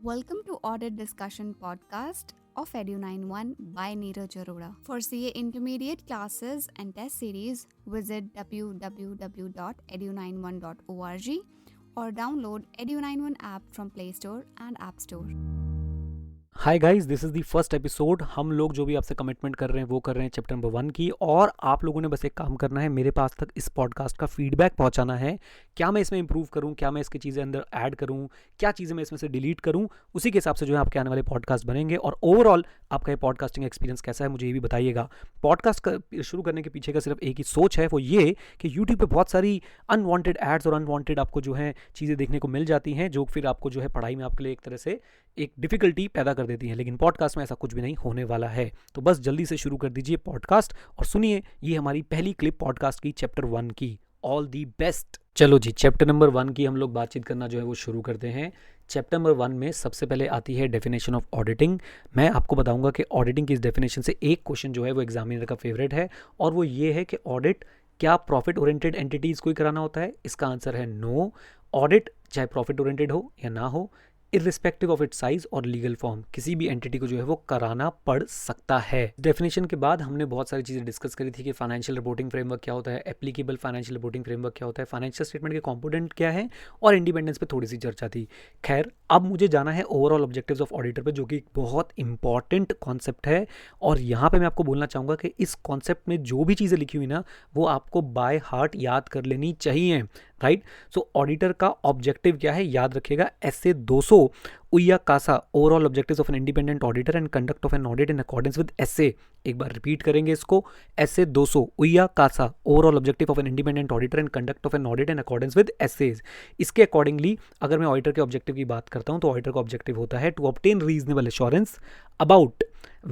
Welcome to Audit Discussion Podcast of Edu91 by Neeraj Arora. For CA Intermediate classes and test series, visit www.edu91.org or download Edu91 app from Play Store and App Store. Hi guys, this is the first episode. हम लोग जो भी आपसे commitment कर रहे हैं वो कर रहे हैं चैप्टर नंबर 1 की, और आप लोगों ने बस एक काम करना है, मेरे पास तक इस पॉडकास्ट का फीडबैक पहुंचाना है। क्या मैं इसमें इंप्रूव करूं, क्या मैं इसकी चीज़ें अंदर ऐड करूं, क्या चीज़ें मैं इसमें से डिलीट करूं, उसी के हिसाब से जो है आपके आने वाले पॉडकास्ट बनेंगे। और ओवरऑल आपका ये पॉडकास्टिंग एक्सपीरियंस कैसा है मुझे ये भी बताइएगा। पॉडकास्ट शुरू करने के पीछे का सिर्फ एक ही सोच है, वो ये कि यूट्यूब पर बहुत सारी अनवांटेड एड्स और अनवांटेड आपको जो है चीज़ें देखने को मिल जाती हैं, जो फिर आपको जो है पढ़ाई में आपके लिए एक तरह से एक डिफ़िकल्टी पैदा कर देती है। लेकिन पॉडकास्ट में ऐसा कुछ भी नहीं होने वाला है। तो बस जल्दी से शुरू कर दीजिए पॉडकास्ट और सुनिए ये हमारी पहली क्लिप पॉडकास्ट की चैप्टर 1 की। All the best. चलो जी, चैप्टर नंबर 1 की हम लोग बातचीत करना जो है वो शुरू करते हैं। चैप्टर नंबर 1 में सबसे पहले आती है डेफिनेशन ऑफ ऑडिटिंग। मैं आपको बताऊंगा कि ऑडिटिंग की इस डेफिनेशन से एक क्वेश्चन जो है वो एग्जामिनर का फेवरेट है, और वो ये है कि ऑडिट क्या प्रॉफिट ओरिएंटेड एंटिटीज़ को ही कराना होता है। इसका आंसर है नो। ऑडिट चाहे प्रॉफिट ओरिएंटेड हो या ना हो, इर्रिस्पेक्टिव ऑफ इट्स साइज और लीगल फॉर्म, किसी भी एंटिटी को जो है वो कराना पड़ सकता है। डेफिनेशन के बाद हमने बहुत सारी चीज़ें डिस्कस करी थी कि फाइनेंशियल रिपोर्टिंग फ्रेमवर्क क्या होता है, एप्लीकेबल फाइनेंशियल रिपोर्टिंग फ्रेमवर्क क्या होता है, फाइनेंशियल स्टेटमेंट के कंपोनेंट क्या है, और इंडिपेंडेंस पे थोड़ी सी चर्चा थी। खैर, अब मुझे जाना है ओवरऑल ऑब्जेक्टिव्स ऑफ ऑडिटर पे, जो कि एक बहुत इंपॉर्टेंट कॉन्सेप्ट है। और यहाँ पे मैं आपको बोलना चाहूँगा कि इस कॉन्सेप्ट में जो भी चीज़ें लिखी हुई ना, वो आपको बाय हार्ट याद कर लेनी चाहिए, राइट। सो ऑडिटर का ऑब्जेक्टिव क्या है, याद रखिएगा, एसए 200 उया कासा, overall objectives of an independent auditor and conduct of an audit in accordance with SA. एक बार रिपीट करेंगे इसको, एसए 200 उया कासा, overall objective of an independent auditor and conduct of an audit in accordance with SAs. इसके accordingly अगर मैं auditor के ऑब्जेक्टिव की बात करता हूं तो ऑडिटर का ऑब्जेक्टिव होता है to obtain reasonable assurance about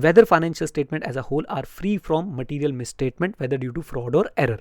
whether financial statement as a whole are free from material misstatement whether due to fraud or error।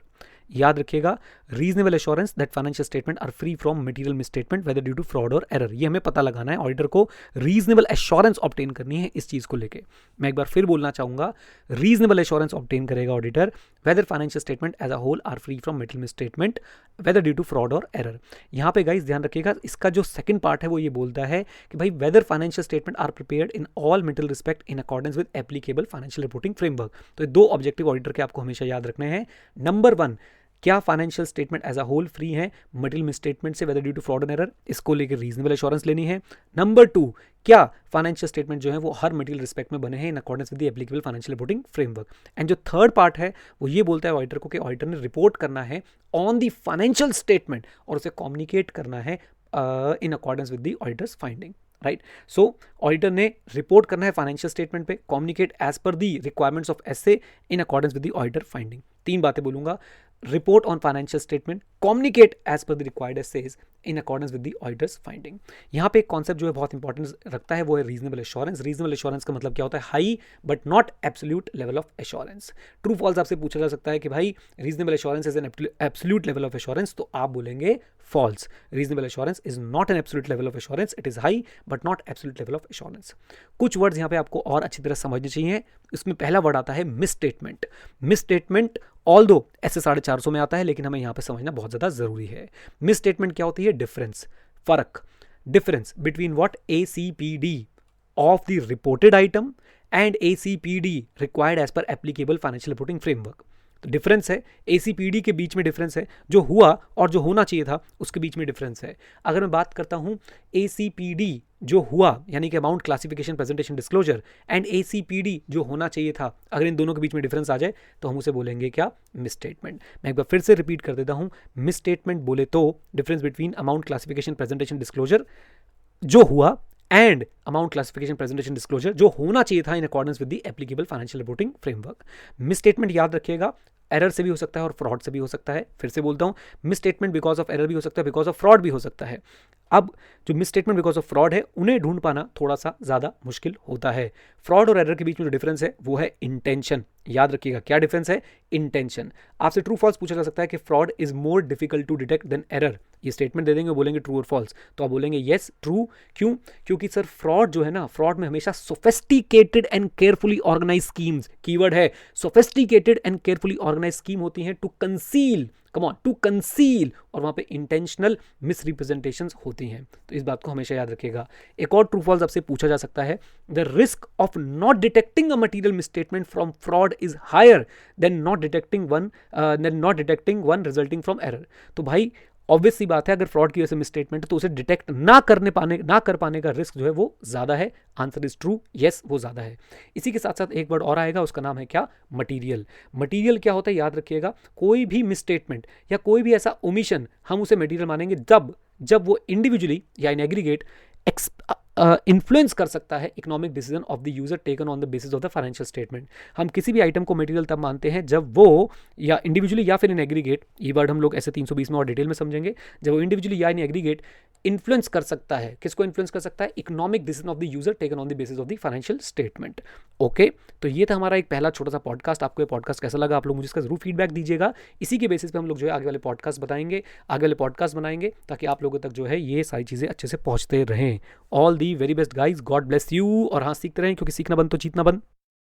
याद रखिएगा, reasonable assurance that financial statement are free from material misstatement whether due to fraud और error. ये हमें पता लगाना है, auditor को reasonable assurance obtain करनी है इस चीज को लेके। मैं एक बार फिर बोलना चाहूंगा, रीजनेबल एश्योरेंस ऑब्टेन करेगा auditor whether financial statement as a whole are free from material misstatement whether due to fraud और एरर। यहाँ पे गाइस ध्यान रखिएगा, इसका जो सेकंड पार्ट है वो ये बोलता है कि भाई whether financial statement are prepared in all material respect in accordance with applicable financial reporting framework. तो ये दो ऑब्जेक्टिव ऑडिटर के आपको हमेशा याद रखने हैं। नंबर 1, क्या financial statement as a whole free है मटेरियल मिसस्टेटमेंट से whether due to fraud and error, इसको लेकर रीजनेबल एश्योरेंस लेनी है। नंबर 2, क्या फाइनेंशियल स्टेटमेंट जो है वो हर मटेरियल रिस्पेक्ट में बने हैं इन accordance with the applicable financial reporting framework. And जो थर्ड पार्ट है वो ये बोलता है ऑडिटर को कि ऑडिटर ने रिपोर्ट करना है ऑन द फाइनेंशियल स्टेटमेंट और उसे कम्युनिकेट करना है in accordance with the auditor's finding, right. So auditor ने रिपोर्ट करना है फाइनेंशियल स्टेटमेंट पे, communicate as per the requirements of SA in accordance with the auditor finding. 3 बातें बोलूंगा, report on financial statement, communicate as per the required SAs in accordance with the auditor's finding. यहाँ पे एक concept जो है बहुत importance रखता है, वो है रीजनेबल एश्योरेंस। रीजनेबल एश्योरेंस का मतलब क्या होता है, high but not absolute level of assurance. True false आपसे पूछा जा सकता है कि भाई reasonable assurance is an absolute level of assurance, तो आप बोलेंगे false। reasonable assurance is not an absolute level of assurance, it is high but not absolute level of assurance। कुछ वर्ड्स यहाँ पे आपको और अच्छी तरह समझने चाहिए। इसमें पहला वर्ड आता है मिसस्टेटमेंट। मिसस्टेटमेंट ऑल्दो ऐसे 450 में आता है, लेकिन हमें यहाँ पे समझना बहुत ज़्यादा ज़रूरी है। मिसस्टेटमेंट क्या होती है, डिफरेंस, फर्क, difference between what ACPD of the reported item and ACPD required as per applicable financial reporting framework. तो डिफरेंस है, ACPD के बीच में डिफरेंस है, जो हुआ और जो होना चाहिए था उसके बीच में डिफरेंस है। अगर मैं बात करता हूं ACPD जो हुआ यानी कि amount classification presentation disclosure, and ACPD जो होना चाहिए था, अगर इन दोनों के बीच में डिफरेंस आ जाए तो हम उसे बोलेंगे क्या, मिसस्टेटमेंट। मैं एक बार फिर से रिपीट कर देता हूं, मिसस्टेटमेंट बोले तो difference between amount classification presentation disclosure जो हुआ and amount classification presentation disclosure जो होना चाहिए था इन accordance with the applicable financial reporting framework. Misstatement याद रखिएगा, एरर से भी हो सकता है और फ्रॉड से भी हो सकता है। फिर से बोलता हूं, मिसस्टेटमेंट बिकॉज ऑफ एरर भी हो सकता है, बिकॉज ऑफ फ्रॉड भी हो सकता है। अब जो मिसस्टेटमेंट बिकॉज ऑफ फ्रॉड है उन्हें ढूंढ पाना थोड़ा सा ज़्यादा मुश्किल होता है। फ्रॉड और एरर के बीच में जो डिफरेंस है वो है इंटेंशन। याद रखिएगा क्या डिफरेंस है, इंटेंशन। आपसे ट्रू फॉल्स पूछा जा सकता है कि fraud is more difficult to detect than error. ये स्टेटमेंट दे देंगे, बोलेंगे ट्रू और फॉल्स, तो आप बोलेंगे येस ट्रू। क्यों, क्योंकि सर फ्रॉड जो है ना, फ्रॉड में हमेशा sophisticated and carefully organize schemes, keyword है sophisticated and carefully organize scheme होती हैं to conceal come on, to conceal, और वहाँ पे इंटेंशनल मिसरिप्रेजेंटेशंस होती हैं। तो इस बात को हमेशा याद रखिएगा। एक और ट्रू फॉल्स आपसे पूछा जा सकता है, the risk of not detecting a material misstatement from fraud is higher than not detecting one resulting from error. तो भाई ऑब्वियस सी बात है, अगर फ्रॉड की वजह से मिसस्टेटमेंट है तो उसे डिटेक्ट ना कर पाने का रिस्क जो है वो ज़्यादा है। आंसर इज ट्रू, यस वो ज़्यादा है। इसी के साथ साथ एक वर्ड और आएगा, उसका नाम है क्या, मटीरियल। मटीरियल क्या होता है याद रखिएगा, कोई भी मिसस्टेटमेंट या कोई भी ऐसा ओमिशन हम उसे मटीरियल मानेंगे जब वो इंडिविजुअली या इन एग्रीगेट इन्फ्लुएंस कर सकता है economic decision of the user taken on the basis of the financial statement. हम किसी भी आइटम को मटेरियल तब मानते हैं जब वो या इंडिविजुअली या फिर इन एग्रीगेट, ये वर्ड हम लोग ऐसे 320 में और डिटेल में समझेंगे, जब वो इंडिविजुअली या इन एग्रीगेट इन्फ्लुएंस कर सकता है, किसको इन्फ्लुएंस कर सकता है, economic decision of the user taken on the basis of the financial statement. Okay, तो ये था हमारा एक पहला छोटा सा पॉडकास्ट। आपको ये पॉडकास्ट कैसा लगा आप लोग मुझे इसका जरूर फीडबैक दीजिएगा। इसी के बेसिस पे हम लोग जो है आगे वाले पॉडकास्ट बनाएंगे ताकि आप लोगों तक जो है ये सारी चीज़ें अच्छे से पहुंचते रहें। All the very best guys, God bless you. और हाँ, सीखते रहें, क्योंकि सीखना बंद तो जीतना बंद।